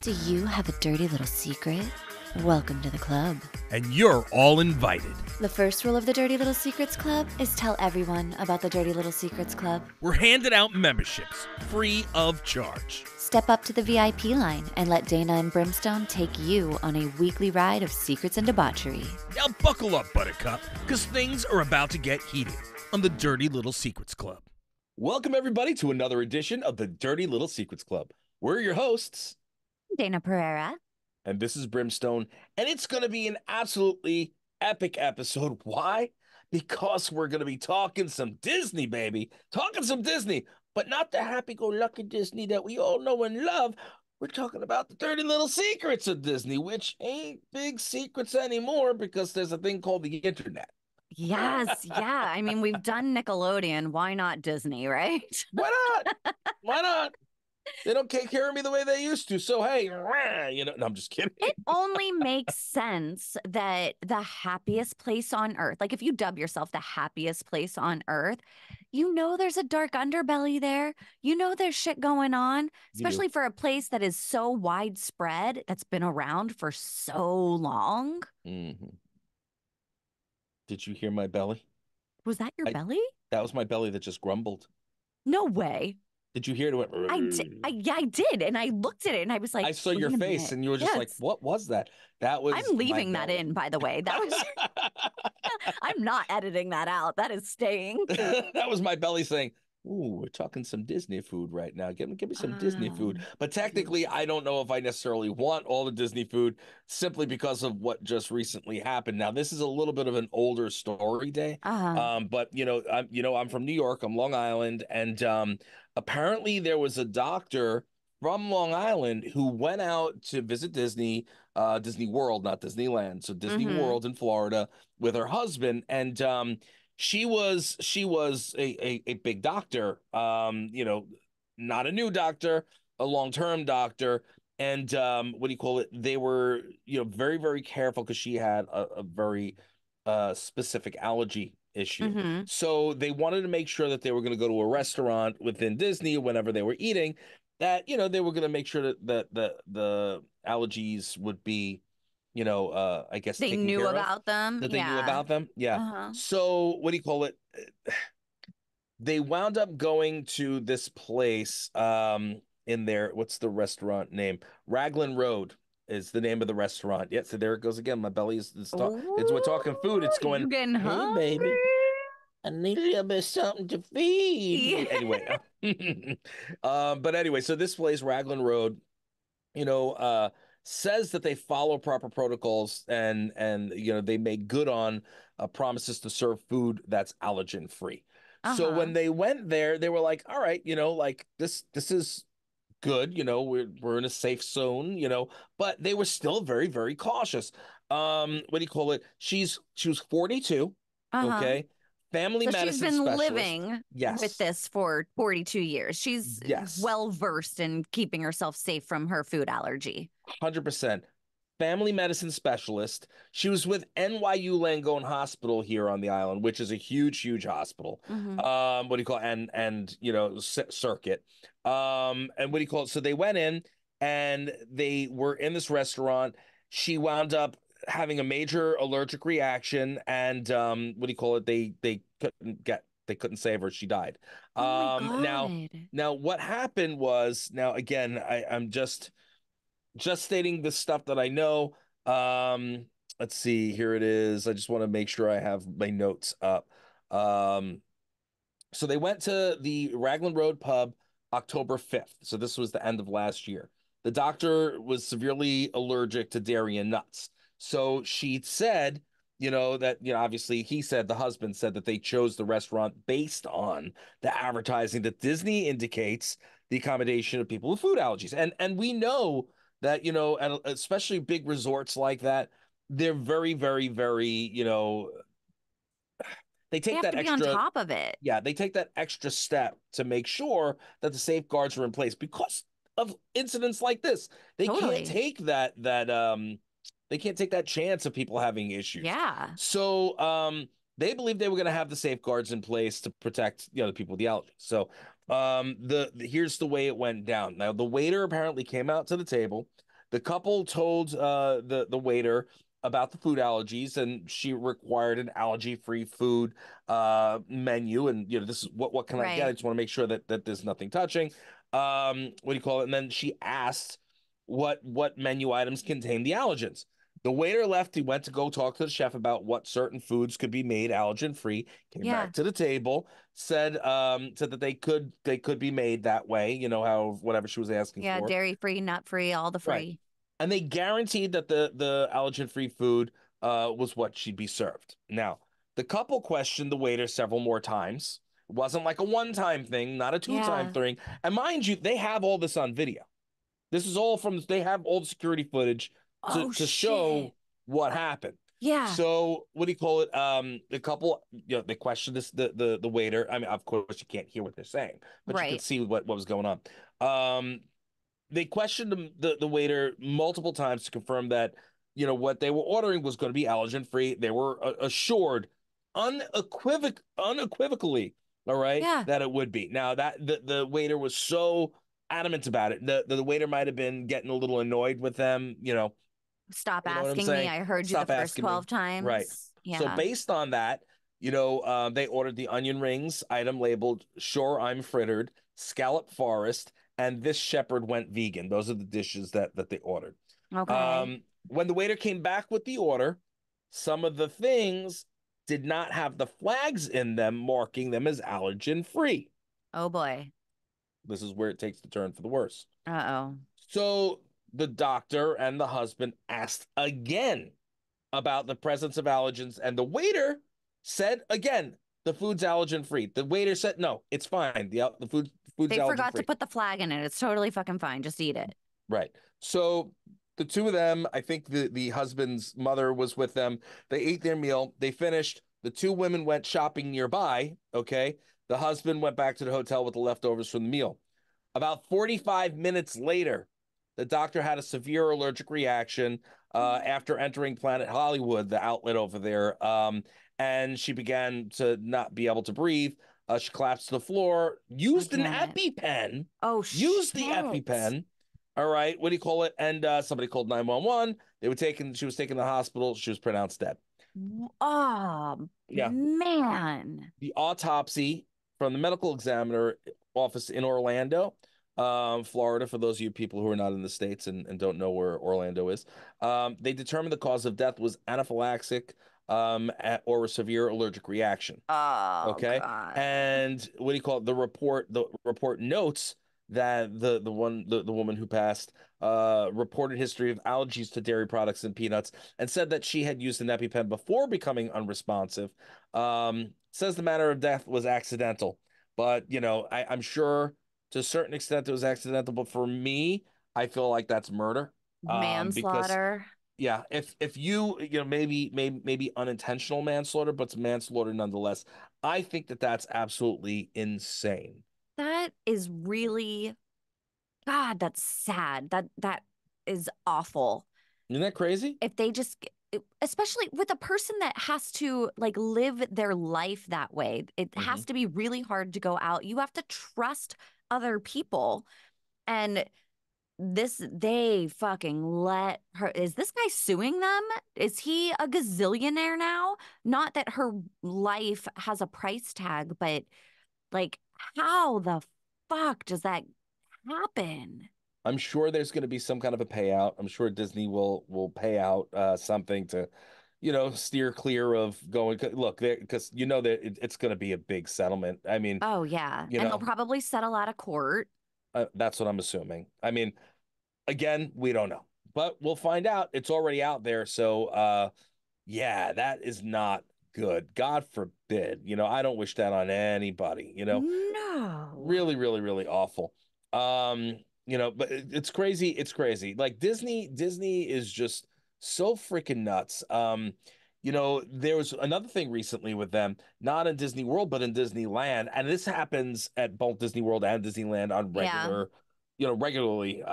Do you have a dirty little secret? Welcome to the club. And you're all invited. The first rule of the Dirty Little Secrets Club is tell everyone about the Dirty Little Secrets Club. We're handing out memberships, free of charge. Step up to the VIP line and let Dayna and Brimstone take you on a weekly ride of secrets and debauchery. Now buckle up, Buttercup, because things are about to get heated on the Dirty Little Secrets Club. Welcome, everybody, to another edition of the Dirty Little Secrets Club. We're your hosts. Dayna Pereira. And this is Brimstone, and it's going to be an absolutely epic episode. Why? Because we're going to be talking some Disney, baby. Talking some Disney, but not the happy-go-lucky Disney that we all know and love. We're talking about the dirty little secrets of Disney, which ain't big secrets anymore because there's a thing called the internet. Yes, yeah. I mean, we've done Nickelodeon. Why not Disney, right? Why not? Why not? They don't take care of me the way they used to. So, hey, no, I'm just kidding. It only makes sense that the happiest place on earth, like if you dub yourself the happiest place on earth, you know there's a dark underbelly there. You know there's shit going on, especially for a place that is so widespread, that's been around for so long. Mm-hmm. Did you hear my belly? Was that your belly? That was my belly that just grumbled. No way. Did you hear it? I did. And I looked at it and I was like, I saw your face and you were just like, what was that? That was. I'm leaving that in, by the way. That was. I'm not editing that out. That is staying. That was my belly saying, ooh, we're talking some Disney food right now. Give me some Disney food. But technically, I don't know if I necessarily want all the Disney food simply because of what just recently happened. Now, this is a little bit of an older story, Day. But I'm from New York. I'm Long Island, and apparently there was a doctor from Long Island who went out to visit Disney World, not Disneyland, so Disney World in Florida with her husband, and she was a big doctor, not a new doctor, a long-term doctor, and they were very, very careful because she had a very specific allergy issue. So they wanted to make sure that they were going to go to a restaurant within Disney whenever they were eating, that they were going to make sure that the allergies would be, I guess they knew about them. That they knew about them. Yeah. So they wound up going to this place in there. What's the restaurant name? Raglan Road is the name of the restaurant. Yeah, so there it goes again. My belly is we're talking food. It's going, you getting hungry? Hey, baby, I need a little bit of something to feed. Yeah. Anyway. But anyway, so this place, Raglan Road, says that they follow proper protocols and they make good on promises to serve food that's allergen free. So when they went there, they were like, all right, this is good, we're in a safe zone, but they were still very, very cautious. She was 42. Okay. Family medicine she's been specialist. Living with this for 42 years. She's well versed in keeping herself safe from her food allergy. 100%. Family medicine specialist. She was with NYU Langone Hospital here on the island, which is a huge, huge hospital. Circuit. So they went in and they were in this restaurant. She wound up having a major allergic reaction, and they couldn't save her. She died. Now what happened was, again, I'm just stating the stuff that I know. Let's see, here it is. I just want to make sure I have my notes up. So they went to the Raglan Road pub October 5th. So this was the end of last year. The doctor was severely allergic to dairy and nuts. So she said, obviously the husband said that they chose the restaurant based on the advertising that Disney indicates the accommodation of people with food allergies. And we know that, and especially big resorts like that, they're very, very, very, they have to be on top of it. Yeah, they take that extra step to make sure that the safeguards are in place because of incidents like this. They can't take they can't take that chance of people having issues. Yeah. So they believed they were going to have the safeguards in place to protect the people with the allergies. So here's the way it went down. Now, the waiter apparently came out to the table The couple told the waiter about the food allergies, and she required an allergy-free food menu. And this is what can I get? I Right. just want to make sure that there's nothing touching. What do you call it? And then she asked what menu items contain the allergens. The waiter left. He went to go talk to the chef about what certain foods could be made allergen free. Came Yeah. back to the table, said that they could be made that way. How whatever she was asking Yeah. for. Dairy free, nut free, all the Right. free. And they guaranteed that the allergen free food was what she'd be served. Now, the couple questioned the waiter several more times. It wasn't like a one-time thing, not a two-time Yeah. thing. And mind you, they have all this on video. This is all they have all the security footage Oh, to shit. show what happened. Yeah. So what do you call it? The couple, they questioned the waiter. I mean, of course, you can't hear what they're saying, but you could Right. see what was going on. They questioned the waiter multiple times to confirm that what they were ordering was going to be allergen free. They were assured unequivocally, all right, Yeah. that it would be. Now that the waiter was so adamant about it, the waiter might have been getting a little annoyed with them. Stop You know what I'm asking me. saying? I heard you the Stop first asking me. 12 Right. times. So Yeah. based on that, they ordered the onion rings item labeled "Sure I'm Frittered," scallop forest, and this shepherd went vegan. Those are the dishes that they ordered. Okay. When the waiter came back with the order, some of the things did not have the flags in them marking them as allergen free. Oh boy. This is where it takes the turn for the worse. Uh-oh. So the doctor and the husband asked again about the presence of allergens, and the waiter said again, the food's allergen free. The waiter said, no, it's fine. The food's They allergen forgot to free. put the flag in it. It's totally fucking fine. Just eat it. Right. So the two of them, I think the husband's mother was with them. They ate their meal. They finished. The two women went shopping nearby. Okay. The husband went back to the hotel with the leftovers from the meal. About 45 minutes later, the doctor had a severe allergic reaction after entering Planet Hollywood, the outlet over there, and she began to not be able to breathe. She collapsed to the floor, Oh, used an damn it. EpiPen, Oh, used the shit. EpiPen. All right, what do you call it? And somebody called 911. She was taken to the hospital. She was pronounced dead. Oh, Yeah. man. The autopsy from the medical examiner office in Orlando, Florida, for those of you people who are not in the States and don't know where Orlando is, they determined the cause of death was anaphylactic or a severe allergic reaction. Oh, Okay. God. And what do you call it? The report notes that the woman who passed reported history of allergies to dairy products and peanuts and said that she had used an EpiPen before becoming unresponsive. Says the manner of death was accidental, but I'm sure to a certain extent it was accidental, but for me, I feel like that's murder. Because Manslaughter. yeah, if maybe unintentional manslaughter, but it's manslaughter nonetheless. I think that's absolutely insane. That is really, God, that's sad. That is awful. Isn't that crazy? If they just, especially with a person that has to like live their life that way, it Hmm. has to be really hard to go out. You have to trust other people. And they fucking let her. Is this guy suing them? Is he a gazillionaire now? Not that her life has a price tag, but like, how the fuck does that happen? I'm sure there's going to be some kind of a payout. I'm sure Disney will pay out something to, steer clear of going. Look, because that it's going to be a big settlement. I mean, Oh, yeah. you And they'll know, probably settle out of court. that's what I'm assuming. I mean, again, we don't know, but we'll find out. It's already out there, so yeah, that is not good. God forbid. I don't wish that on anybody. No. Really, really, really awful. But it's crazy. It's crazy. Like Disney is just so freaking nuts. There was another thing recently with them, not in Disney World, but in Disneyland, and this happens at both Disney World and Disneyland on Yeah. regularly.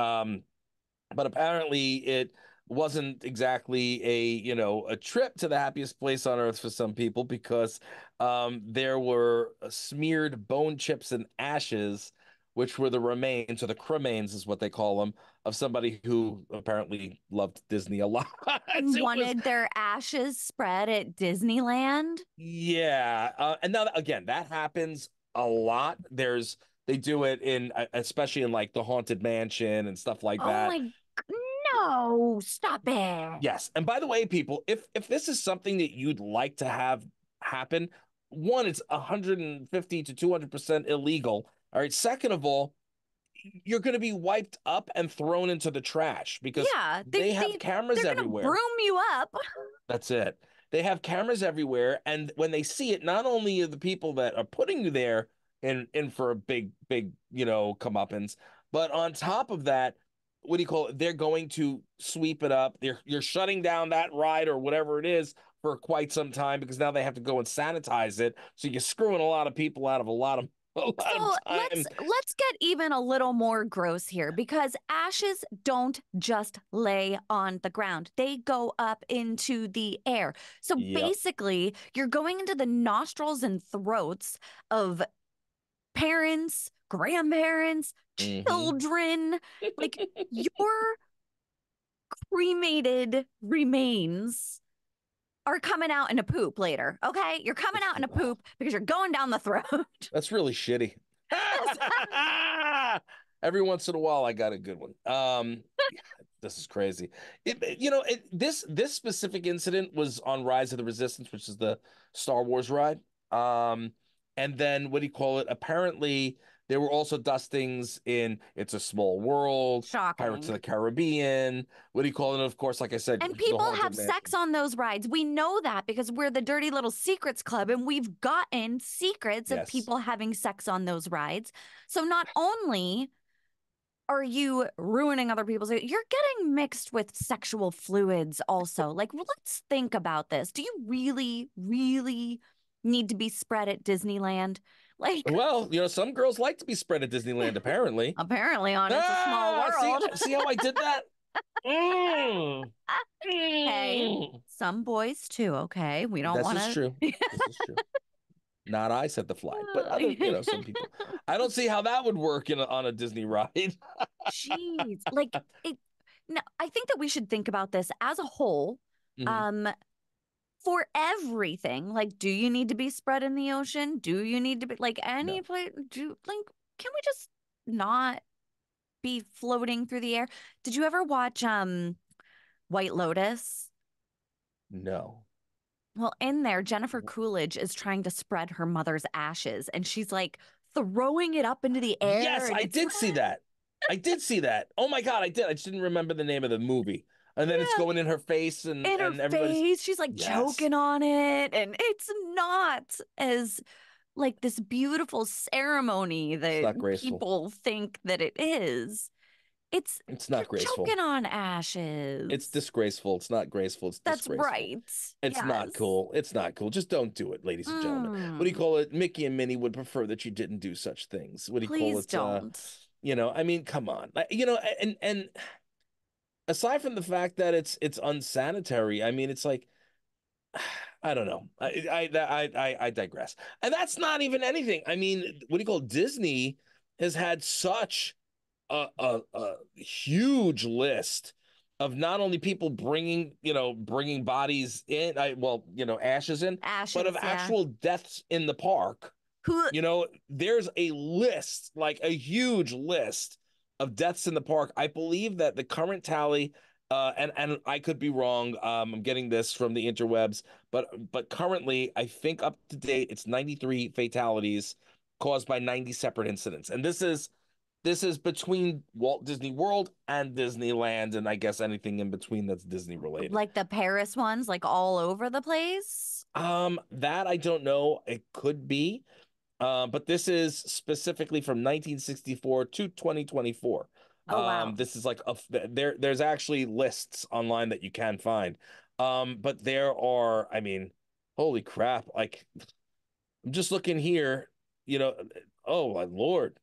But apparently it wasn't exactly a trip to the happiest place on earth for some people because there were smeared bone chips and ashes which were the remains, or the cremains is what they call them, of somebody who apparently loved Disney a lot. And It was, wanted their ashes spread at Disneyland. yeah. And now, again, that happens a lot. They do it in, especially in like the Haunted Mansion and stuff like Oh that. my, no, stop it. Yes. And by the way, people, if this is something that you'd like to have happen, one, it's 150 to 200% illegal. All right. Second of all, you're going to be wiped up and thrown into the trash because Yeah, they have cameras they're gonna everywhere. broom you up. That's it. They have cameras everywhere, and when they see it, not only are the people that are putting you there in for a big comeuppance, but on top of that, what do you call it? They're going to sweep it up. You're shutting down that ride or whatever it is for quite some time because now they have to go and sanitize it. So you're screwing a lot of people out of a lot of So time. let's get even a little more gross here because ashes don't just lay on the ground. They go up into the air. So Yep. basically, you're going into the nostrils and throats of parents, grandparents, Hmm. children. Like your cremated remains are coming out in a poop later. Okay? You're coming out in a poop because you're going down the throat. That's really shitty. Every once in a while, I got a good one. This is crazy. This specific incident was on Rise of the Resistance, which is the Star Wars ride. And then what do you call it? Apparently, there were also dustings in It's a Small World, Pirates of Shocking. the Caribbean. What do you call it? And of course, like I said, And the people Haunted have sex Mansion. on those rides. We know that because we're the Dirty Little Secrets Club and we've gotten secrets of Yes. people having sex on those rides. So not only are you ruining other people's, you're getting mixed with sexual fluids also. Like, let's think about this. Do you really, really need to be spread at Disneyland? Like, Well, some girls like to be spread at Disneyland, apparently. apparently on It's a Small See, World. see how I did that? Mm. Hey, Mm. some boys too, okay? We don't This want is to. true. This is true. Not I said the flag, but some people. I don't see how that would work on a Disney ride. Jeez, like it. No, I think that we should think about this as a whole. Mhm. Um, for everything, like, do you need to be spread in the ocean? Do you need to be like any No, place? Can we just not be floating through the air? Did you ever watch White Lotus? no. Well, in there, Jennifer Coolidge is trying to spread her mother's ashes, and she's like throwing it up into the air, Yes, and I it's did see that. I did see that. Oh my God, I did. I just didn't remember the name of the movie. And then it's yeah, going in her face and in her everybody's face. She's like yes. choking on it. And it's not as like this beautiful ceremony It's that not graceful. people think that it is. It's It's you're not graceful. choking on It's ashes. disgraceful. It's not graceful. It's That's disgraceful. right. It's not Yes. cool. It's not cool. Just don't do it, ladies and gentlemen. What do you Mm, call it? Mickey and Minnie would prefer that you didn't do such things. What do you call please it? don't. I mean, come on. And aside from the fact that it's unsanitary, I mean, it's like I don't know. I digress. And that's not even anything. I mean, what do you call it? Disney has had such a huge list of not only people bringing bodies in, ashes in, but of Ashes, yeah. actual deaths in the park. Who There's a list, like a huge list of deaths in the park. I believe that the current tally, and I could be wrong. I'm getting this from the interwebs, but currently, I think up to date, it's 93 fatalities caused by 90 separate incidents, and this is between Walt Disney World and Disneyland, and I guess anything in between that's Disney related. like the Paris ones, like all over the place? That I don't know. It could be. But this is specifically from 1964 to 2024. Oh wow. This is like there's actually lists online that you can find. But there are, I mean, holy crap, like I'm just looking here, you know, oh my Lord.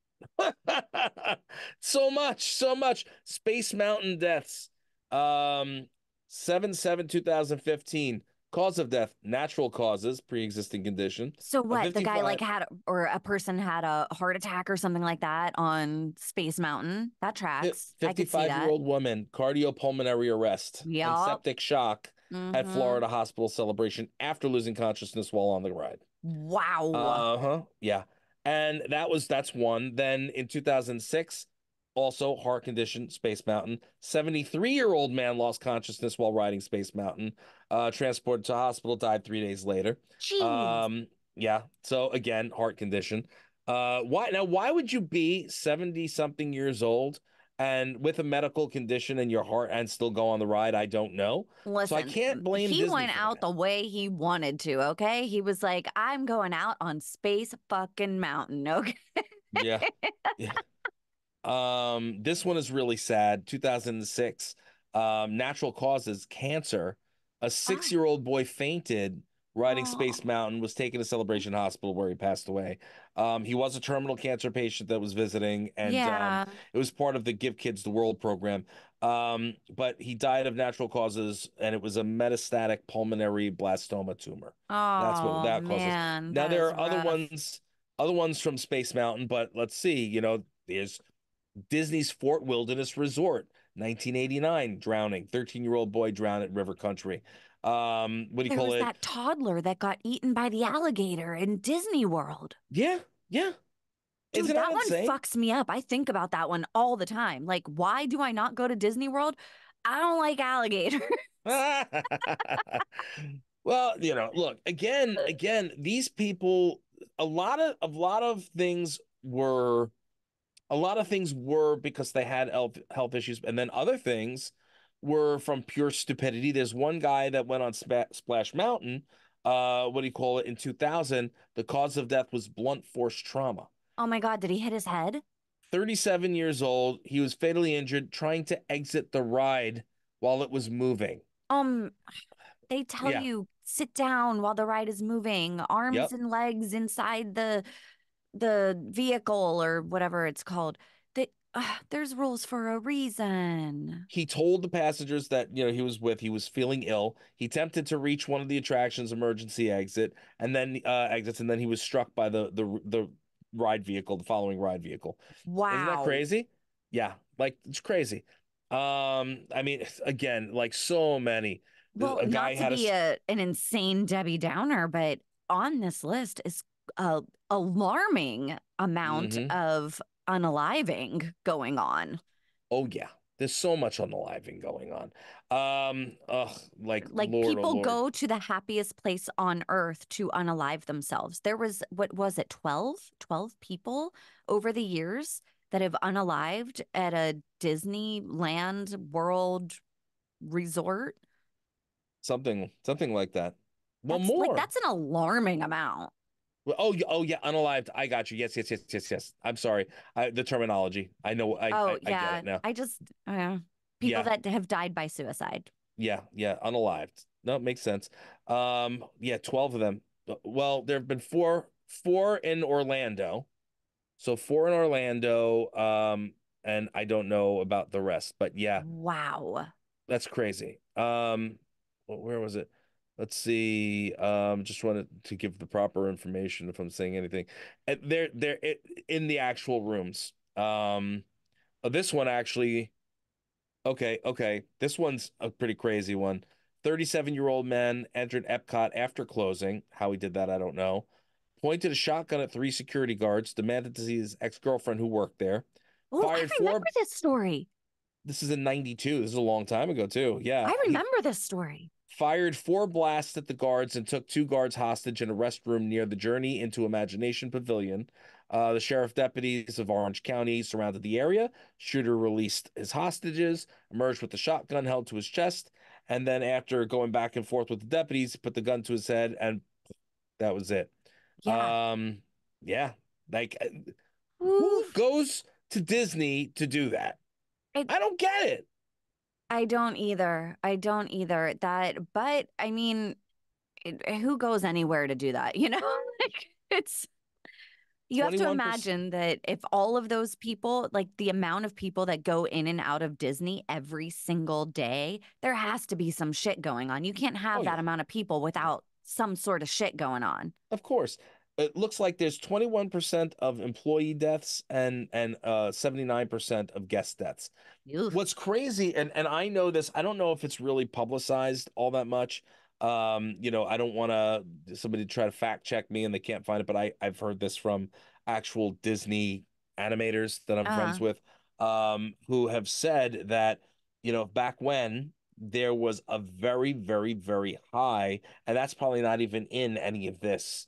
So much, so much. Space Mountain deaths. Um, 7/7/2015. Cause of death, natural causes, pre-existing condition. So A what? The guy 55 like had, or a person had a heart attack or something like that on Space Mountain. That tracks. I could see that. 55-year-old woman, cardiopulmonary arrest and Yup. septic shock at Mm-hmm. Florida hospital celebration after losing consciousness while on the ride. Wow. Uh-huh. Yeah. And that's one. Then in 2006, also heart condition, Space Mountain. 73-year-old man lost consciousness while riding Space Mountain. Transported to hospital, died 3 days later. Jeez. Yeah. So again, heart condition. Why would you be 70 something years old and with a medical condition in your heart and still go on the ride? I don't know. So I Listen, can't blame he Disney went for out that. the way he wanted to, okay? He was like, I'm going out on Space fucking Mountain, okay? Yeah. Yeah. This one is really sad. 2006, natural causes, cancer. A Ah, 6-year-old boy fainted riding Space oh, Mountain, was taken to Celebration Hospital where he passed away. He was a terminal cancer patient that was visiting, and yeah. it was part of the Give Kids the World program. But he died of natural causes, and it was a metastatic pulmonary blastoma tumor. That's what Oh, that causes. man, Now that there is are rough. other ones from Space Mountain, but let's see. There's Disney's Fort Wilderness Resort, 1989, drowning. 13-year-old boy drowned at River Country. What do you There call was it? that toddler that got eaten by the alligator in Disney World. Yeah, yeah. Dude, Isn't that that one insane? fucks me up. I think about that one all the time. Like, why do I not go to Disney World? I don't like alligators. Well, look, again, these people, a lot of things were because they had health issues, and then other things were from pure stupidity. There's one guy that went on Splash Mountain, what do you call it, in 2000. The cause of death was blunt force trauma. Oh my God, did he hit his head? 37 years old. He was fatally injured trying to exit the ride while it was moving. Um, they tell Yeah. you sit down while the ride is moving, arms Yep. and legs inside the vehicle or whatever it's called. That there's rules for a reason. He told the passengers that he was feeling ill. He attempted to reach one of the attraction's emergency exits, and then he was struck by the ride vehicle, the following ride vehicle. Isn't that Wow. crazy? Yeah, like it's crazy. I mean, again, like so many. Well, A not guy to had a be an insane Debbie Downer, but on this list is a alarming amount mm-hmm. of unaliving going on. Oh yeah, there's so much unaliving going on. Like Like Lord, oh people Lord, go to the happiest place on earth to unalive themselves. There was, what was it, 12 people over the years that have unalived at a Disneyland World resort. something like that. Well, more. That's an alarming amount. Well, oh yeah, unalived. I got you. Yes, yes, yes, yes, yes. I'm sorry. The terminology. I know. Oh, I get yeah. it now. I just, people Yeah, that have died by suicide. yeah. Unalived. No, it makes sense. Yeah, 12 of them. Well, there have been four in Orlando. So four in Orlando. And I don't know about the rest, but yeah, Wow. that's crazy. Where was it? Let's see. Just wanted to give the proper information if I'm saying anything. And in the actual rooms. This one actually. Okay. This one's a pretty crazy one. 37-year-old man entered Epcot after closing. How he did that, I don't know. Pointed a shotgun at three security guards, demanded to see his ex-girlfriend who worked there. Oh, I Fired remember four. this story. This is in 92. This is a long time ago, too. Yeah. I He remember this story. fired four blasts at the guards and took two guards hostage in a restroom near the Journey into Imagination Pavilion. The sheriff deputies of Orange County surrounded the area. Shooter released his hostages, emerged with the shotgun held to his chest, and then after going back and forth with the deputies, put the gun to his head, and that was it. Yeah. Yeah, like who Oof. goes to Disney to do that? I, I don't get it. I don't either. I don't either. But I mean, who goes anywhere to do that? Like it's, You have to 21%. imagine that if all of those people, like the amount of people that go in and out of Disney every single day, there has to be some shit going on. You can't Oh have that yeah. amount of people without some sort of shit going on. Of course. It looks like there's 21% of employee deaths and 79% of guest deaths. Oof. What's crazy, and I know this, I don't know if it's really publicized all that much. I don't want somebody to try to fact check me and they can't find it, but I've heard this from actual Disney animators that I'm friends Uh, with, who have said that, back when there was a very, very, very high, and that's probably not even in any of this,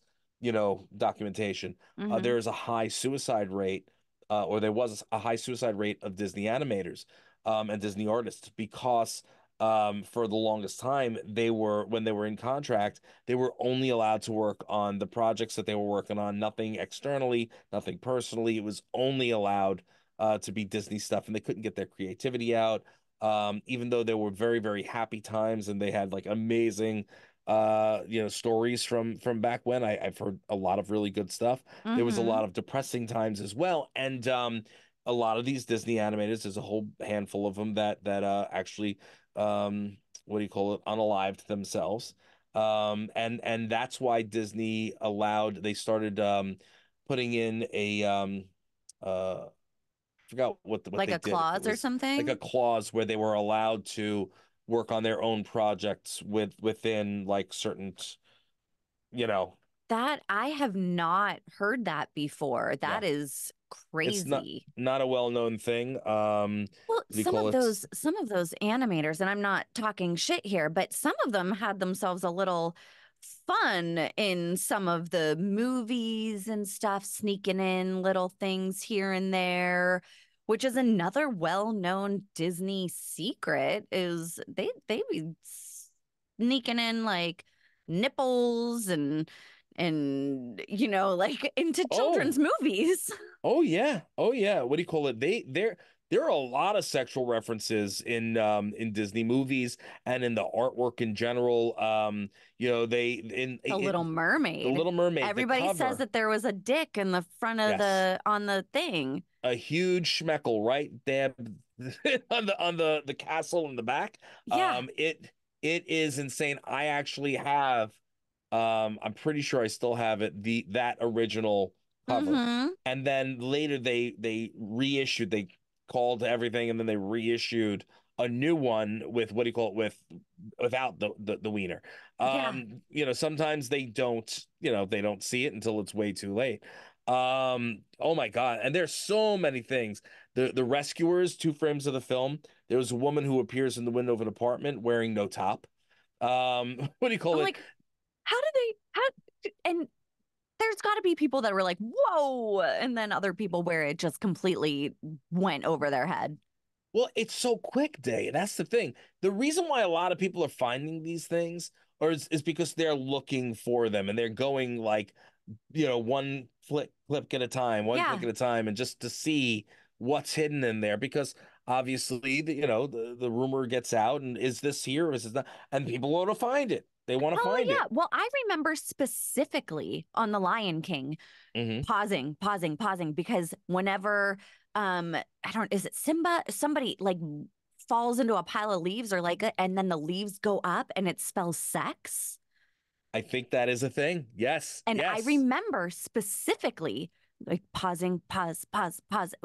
documentation. mm-hmm. There is a high suicide rate, or there was a high suicide rate of Disney animators, and Disney artists because for the longest time when they were in contract, they were only allowed to work on the projects that they were working on, nothing externally, nothing personally. It was only allowed to be Disney stuff, and they couldn't get their creativity out. Even though there were very, very happy times and they had like amazing stories from back when. I've heard a lot of really good stuff. There was a Mm-hmm. lot of depressing times as well, and a lot of these Disney animators, there's a whole handful of them that actually what do you call it, unalived themselves. And that's why Disney they started putting in a forgot what Like they a did. If it clause or was like a something. clause where they were allowed to work on their own projects within like certain, you know, That I have not heard that before. That yeah, is it's crazy. not a well-known thing. Well, What do you call it? some of those animators, and I'm not talking shit here, but some of them had themselves a little fun in some of the movies and stuff, sneaking in little things here and there, which is another well-known Disney secret is they be sneaking in like nipples and like into children's Oh, movies. oh yeah. Oh yeah. What do you call it? There are a lot of sexual references in Disney movies and in the artwork in general. They The Little The Mermaid. Little Mermaid, the Everybody says cover. that there was a dick in the front of Yes. on the thing. A huge schmeckle right there on the castle in the back. Yeah. It is insane. I actually have I'm pretty sure I still have it, that original cover. Mm-hmm. And then later they reissued, they called everything and then they reissued a new one with what do you call it, without the wiener. Yeah. Sometimes they don't see it until it's way too late. Oh my God. And there's so many things. The Rescuers, two frames of the film. There was a woman who appears in the window of an apartment wearing no top. What do you call I'm it? like, how did they and there's got to be people that were like, whoa, and then other people where it just completely went over their head. Well, it's so quick, Day. That's the thing. The reason why a lot of people are finding these things is because they're looking for them and they're going like, one click at a time, one click Yeah. at a time, and just to see what's hidden in there. Because obviously, the rumor gets out, and is this here? Or is this not? And people want to find it. They want to Oh find yeah. it. Well, I remember specifically on The Lion King Hmm. pausing because whenever I don't is it Simba somebody like falls into a pile of leaves or like and then the leaves go up and it spells sex. I think that is a thing. Yes, And I yes. remember specifically like pause,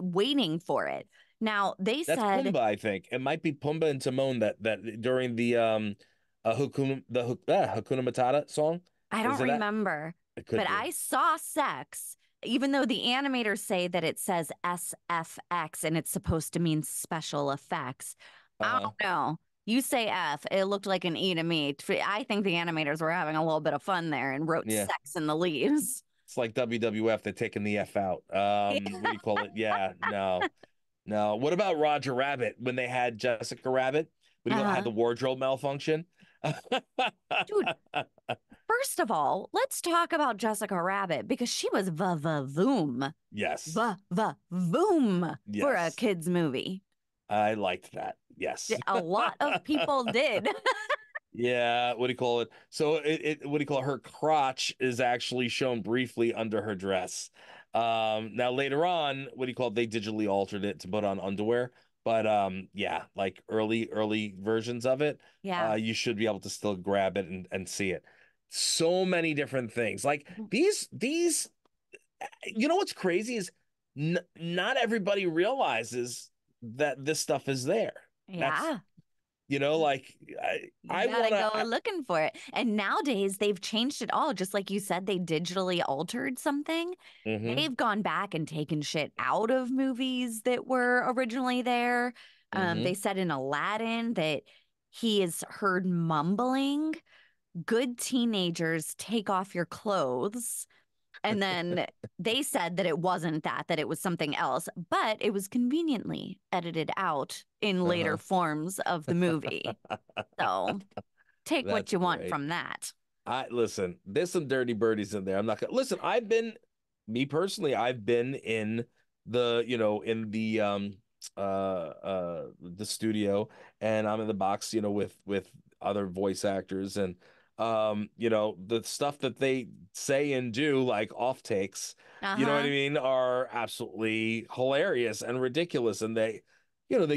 waiting for it. Now they That's said, Pumbaa, I think. It might be Pumbaa and Timon that during the Hakuna Matata song. I Is don't it that? remember, It could but I be. saw sex, even though the animators say that it says SFX and it's supposed to mean special effects. I Uh-huh. don't know. You say F, it looked like an E to me. I think the animators were having a little bit of fun there and wrote Yeah. sex in the leaves. It's like WWF, they're taking the F out. What do you call it? Yeah, no. No. What about Roger Rabbit when they had Jessica Rabbit? What do you call it? Had Uh-huh. the wardrobe malfunction? Dude, first of all, let's talk about Jessica Rabbit because she was va-va-voom. Yes. Va-va-voom for a Yes. kid's movie. I liked that. Yes. A lot of people did. Yeah, what do you call it? So what do you call it? Her crotch is actually shown briefly under her dress. Now later on, what do you call it? They digitally altered it to put on underwear. But yeah, like early versions of it, Yeah. you should be able to still grab it and see it. So many different things. Like these, you know what's crazy is n not everybody realizes that this stuff is there. That's, Yeah. like You I gotta wanna. go looking for it. And nowadays they've changed it all. Just like you said, they digitally altered something. Mm-hmm. They've gone back and taken shit out of movies that were originally there. They Mm-hmm. said in Aladdin that he is heard mumbling, "Good teenagers, take off your clothes." And then they said that it wasn't that it was something else, but it was conveniently edited out in later Uh-huh. forms of the movie. So take what That's you want great. from that. I listen, there's some dirty birdies in there. I'm not gonna listen. Me personally, I've been in the studio, and I'm in the box, with other voice actors, and the stuff that they say and do, like off takes, you know what I Uh-huh. mean, are absolutely hilarious and ridiculous, and they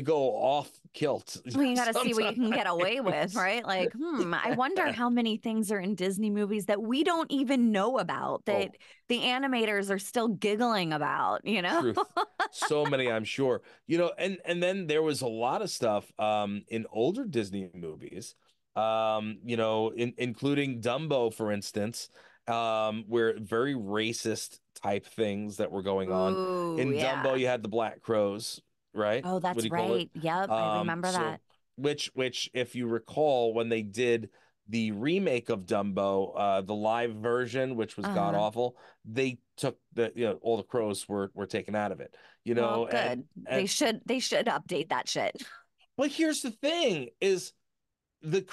go off kilt Well, you got to see what you can get away with, sometimes. right? Like, I wonder how many things are in Disney movies that we don't even know about, that Oh, the animators are still giggling about, you know? truth. So many, I'm sure. And then there was a lot of stuff in older Disney movies, including Dumbo, for instance, where very racist type things that were going on. Ooh, In Dumbo, yeah. you had the Black Crows, right? Oh, What that's do you call it? right. Yep, I remember So that. which if you recall, when they did the remake of Dumbo, the live version, which was god Uh-huh. awful, they took all the crows were taken out of it, Well, and good. They should update that shit. but here's the thing is the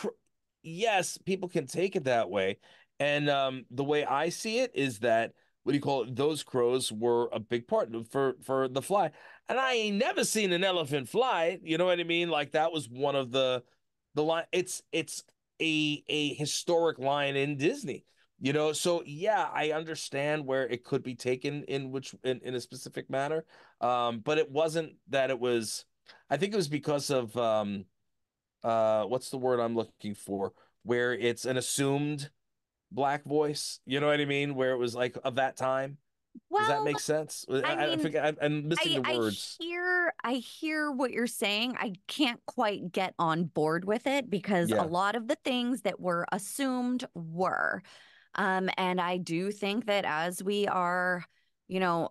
yes, people can take it that way, and the way I see it is that, what do you call it, those crows were a big part for the fly, and I ain't never seen an elephant fly, you know what I mean? Like that was one of the line. It's a historic line in Disney. So yeah, I understand where it could be taken in a specific manner, but it wasn't that it was. I think it was because of what's the word I'm looking for, where it's an assumed black voice, you know what I mean, where it was like of that time. Does that Well, make sense? I I mean, think I'm missing I the I words. hear I hear what you're saying. I can't quite get on board with it because a Yeah. lot of the things that were assumed were. And I do think that as we are, you know,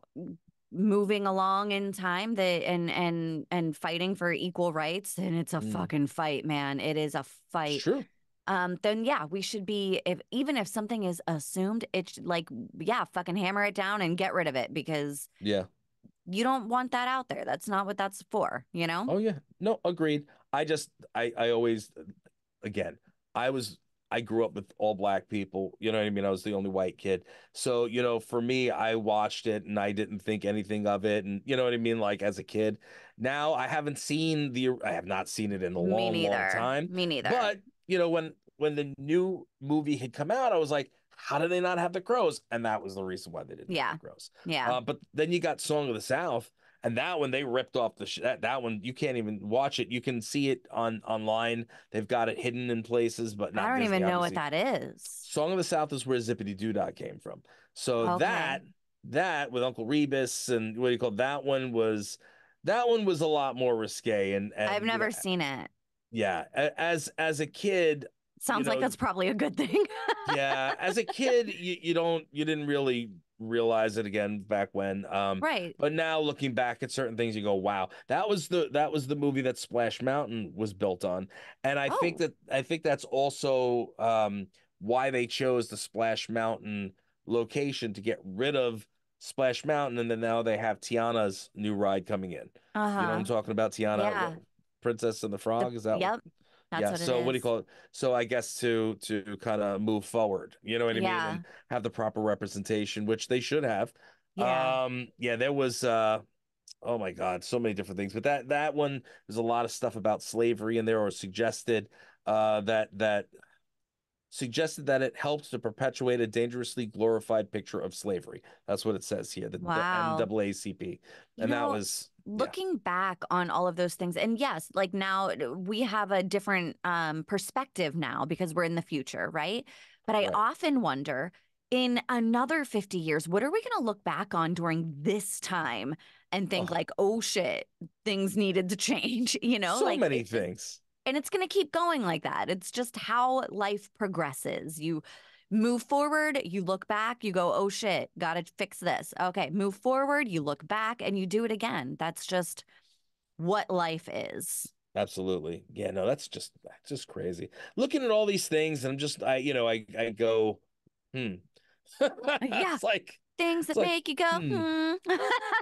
moving along in time that and fighting for equal rights, and it's a Mm. fucking fight, man. It is a It's fight. true. Then yeah, we should be, if even if something is assumed, it's like, yeah, fucking hammer it down and get rid of it because Yeah. you don't want that out there. That's not what that's for, you know? Oh yeah. No, agreed. I always, again, I was I grew up with all black people, you know what I mean? I was the only white kid. So, for me, I watched it and I didn't think anything of it. And you know what I mean? Like as a kid. Now I have not seen it in a Me long, long neither. time. Me neither. But, when the new movie had come out, I was like, how did they not have the crows? And that was the reason why they didn't have the Yeah. crows. Yeah. But then you got Song of the South. And that one they ripped off that one. You can't even watch it. You can see it online. They've got it hidden in places, but I not don't Disney, even know what obviously. that is. Song of the South is where Zippity Doo came from. So Okay. that with Uncle Rebus, and what do you call it? That one was a lot more risque, and I've never seen it. yeah, as a kid, you Sounds like know that's probably a good thing. yeah, as a kid, you didn't really realize it again back when. Right. But now looking back at certain things, you go, wow, that was the movie that Splash Mountain was built on. And Oh, I think that's also why they chose the Splash Mountain location to get rid of Splash Mountain, and then now they have Tiana's new ride coming in. You know what I'm uh-huh. talking about? Tiana, what, Yeah. Princess and the Frog? Is that what? Yep. That's Yeah, what it so what do you is. call it? So I guess to kind of move forward, you know what I mean, and Yeah. have the proper representation, which they should have. Yeah. Yeah, there was oh my God, so many different things. But that one, there's a lot of stuff about slavery in there, or suggested that suggested that it helped to perpetuate a dangerously glorified picture of slavery. That's what it says here, the Wow. NAACP. You And that know, was, looking back on all of those things, and yes, like now we have a different perspective now because we're in the future, right? But I right. often wonder, in another 50 years, what are we going to look back on during this time and think like, oh shit, things needed to change, So like many things. and it's going to keep going like that. It's just how life progresses. You move forward, you look back, you go, oh shit, got to fix this. Okay, move forward, you look back and you do it again. That's just what life is. Absolutely. Yeah, no, that's just crazy. Looking at all these things, and I'm just I go, Yeah, it's like things that make you go, hmm.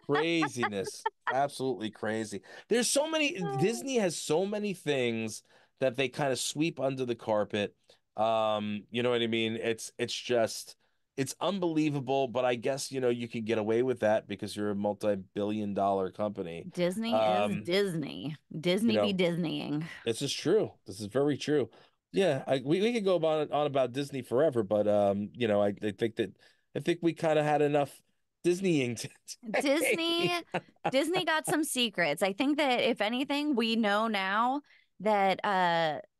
Craziness. Absolutely crazy. There's so many, Disney has so many things that they kind of sweep under the carpet. You know what I mean? It's unbelievable, but I guess, you can get away with that because you're a multi-billion-dollar company. Disney is Disney. You Disney be know, Disneying. this is true. This is very true. Yeah, we could go on about Disney forever, but I think we kind of had enough Disneying Disney today. Disney got some secrets. I think that if anything, we know now that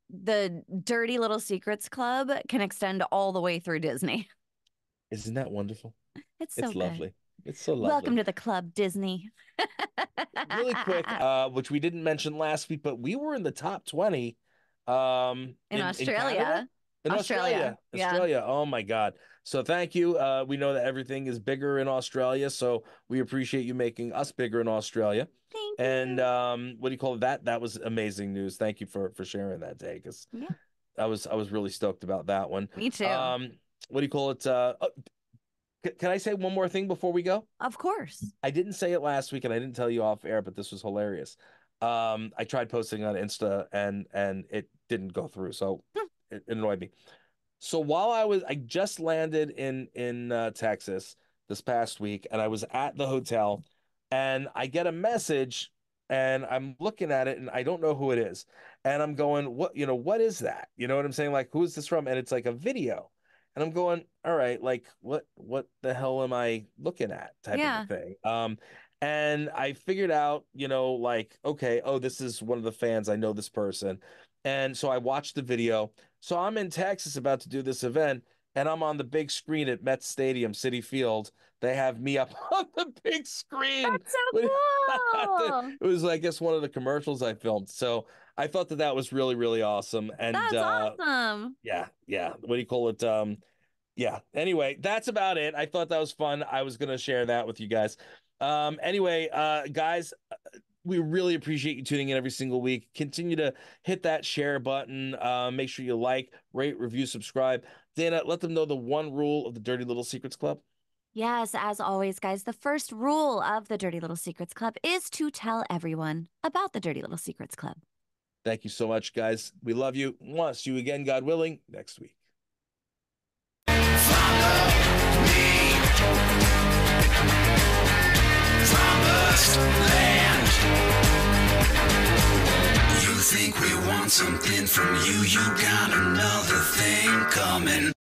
the Dirty Little Secrets Club can extend all the way through Disney. Isn't that wonderful? It's so It's good. lovely. It's so lovely. Welcome to the club, Disney. Really quick, which we didn't mention last week, but we were in the top 20 in Australia. Canada? In Australia. Yeah. Australia. Oh my God. So thank you. We know that everything is bigger in Australia, so we appreciate you making us bigger in Australia. Thank And you. what do you call it? That was amazing news. Thank you for sharing that day, because Yeah. I was really stoked about that one. Me too. What do you call it? Can I say one more thing before we go? Of course. I didn't say it last week and I didn't tell you off air, but this was hilarious. I tried posting on Insta and it didn't go through, so it annoyed me. So while I just landed in Texas this past week, and I was at the hotel, and I get a message, and I'm looking at it, and I don't know who it is, and I'm going, what is that? You know what I'm saying? Like, who is this from? And it's like a video, and I'm going, all right, like what the hell am I looking at? Type of a thing. And I figured out, like, okay, oh, this is one of the fans. I know this person. And so I watched the video. So I'm in Texas about to do this event, and I'm on the big screen at Met Stadium, City Field. They have me up on the big screen. That's so cool. It was, I guess, one of the commercials I filmed. So I thought that was really, really awesome. And that's awesome. Yeah. What do you call it? Yeah. Anyway, that's about it. I thought that was fun. I was going to share that with you guys. Anyway, guys, we really appreciate you tuning in every single week. Continue to hit that share button. Make sure you like, rate, review, subscribe. Dayna, let them know the one rule of the Dirty Little Secrets Club. Yes, as always, guys, the first rule of the Dirty Little Secrets Club is to tell everyone about the Dirty Little Secrets Club. Thank you so much, guys. We love you. We'll see you again, God willing, next week. You think we want something from you, you got another thing coming.